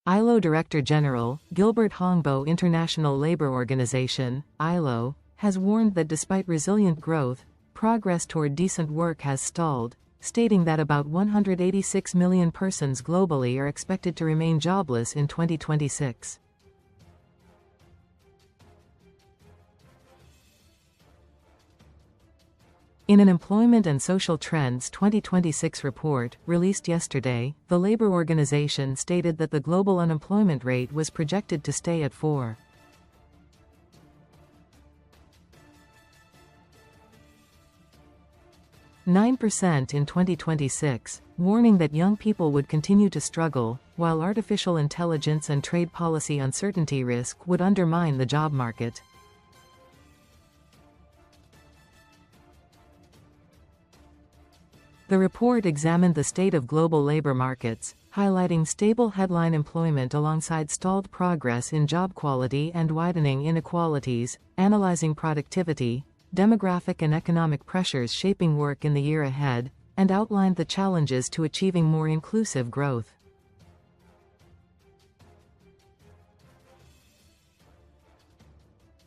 ILO Director-General Gilbert Houngbo, International Labour Organization, ILO, has warned that despite resilient growth, progress toward decent work has stalled, stating that about 186 million persons globally are expected to remain jobless in 2026. In an Employment and Social Trends 2026 report, released yesterday, the labor organization stated that the global unemployment rate was projected to stay at 4.9% in 2026, warning that young people would continue to struggle, while artificial intelligence and trade policy uncertainty risk would undermine the job market. The report examined the state of global labor markets, highlighting stable headline employment alongside stalled progress in job quality and widening inequalities, analyzing productivity, demographic and economic pressures shaping work in the year ahead, and outlined the challenges to achieving more inclusive growth.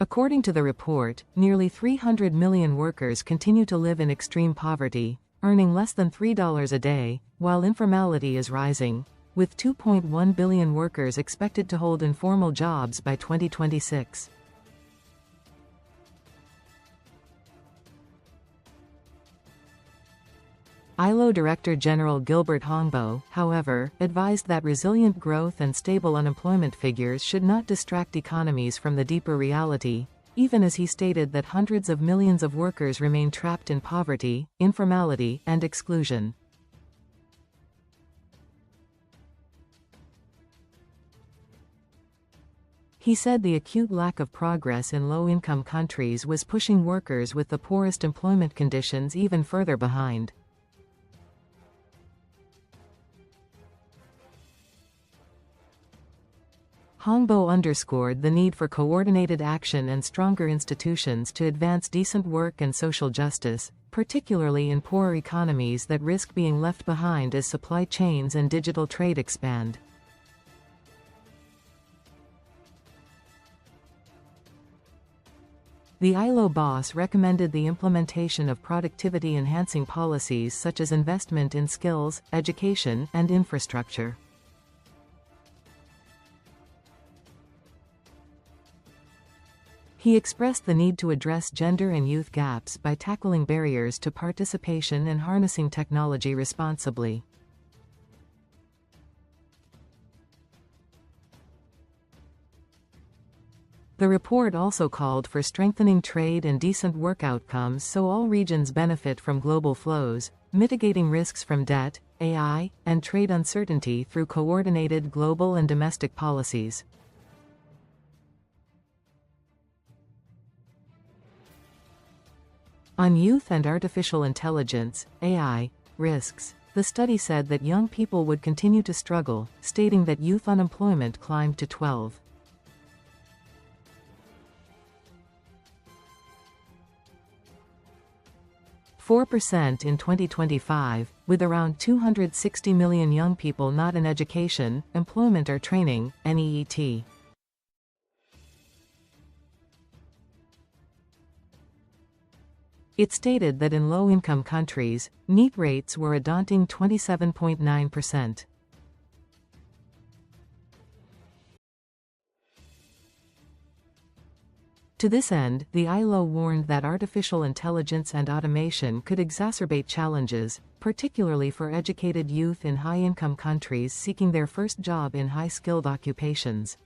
According to the report, nearly 300 million workers continue to live in extreme poverty, earning less than $3 a day, while informality is rising, with 2.1 billion workers expected to hold informal jobs by 2026. ILO Director-General Gilbert Houngbo, however, advised that resilient growth and stable unemployment figures should not distract economies from the deeper reality, even as he stated that hundreds of millions of workers remain trapped in poverty, informality, and exclusion. He said the acute lack of progress in low-income countries was pushing workers with the poorest employment conditions even further behind. Houngbo underscored the need for coordinated action and stronger institutions to advance decent work and social justice, particularly in poorer economies that risk being left behind as supply chains and digital trade expand. The ILO boss recommended the implementation of productivity-enhancing policies such as investment in skills, education, and infrastructure. He expressed the need to address gender and youth gaps by tackling barriers to participation and harnessing technology responsibly. The report also called for strengthening trade and decent work outcomes so all regions benefit from global flows, mitigating risks from debt, AI, and trade uncertainty through coordinated global and domestic policies. On youth and artificial intelligence, AI, risks, the study said that young people would continue to struggle, stating that youth unemployment climbed to 12.4% in 2025, with around 260 million young people not in education, employment or training, NEET. It stated that in low-income countries, NEET rates were a daunting 27.9%. To this end, the ILO warned that artificial intelligence and automation could exacerbate challenges, particularly for educated youth in high-income countries seeking their first job in high-skilled occupations.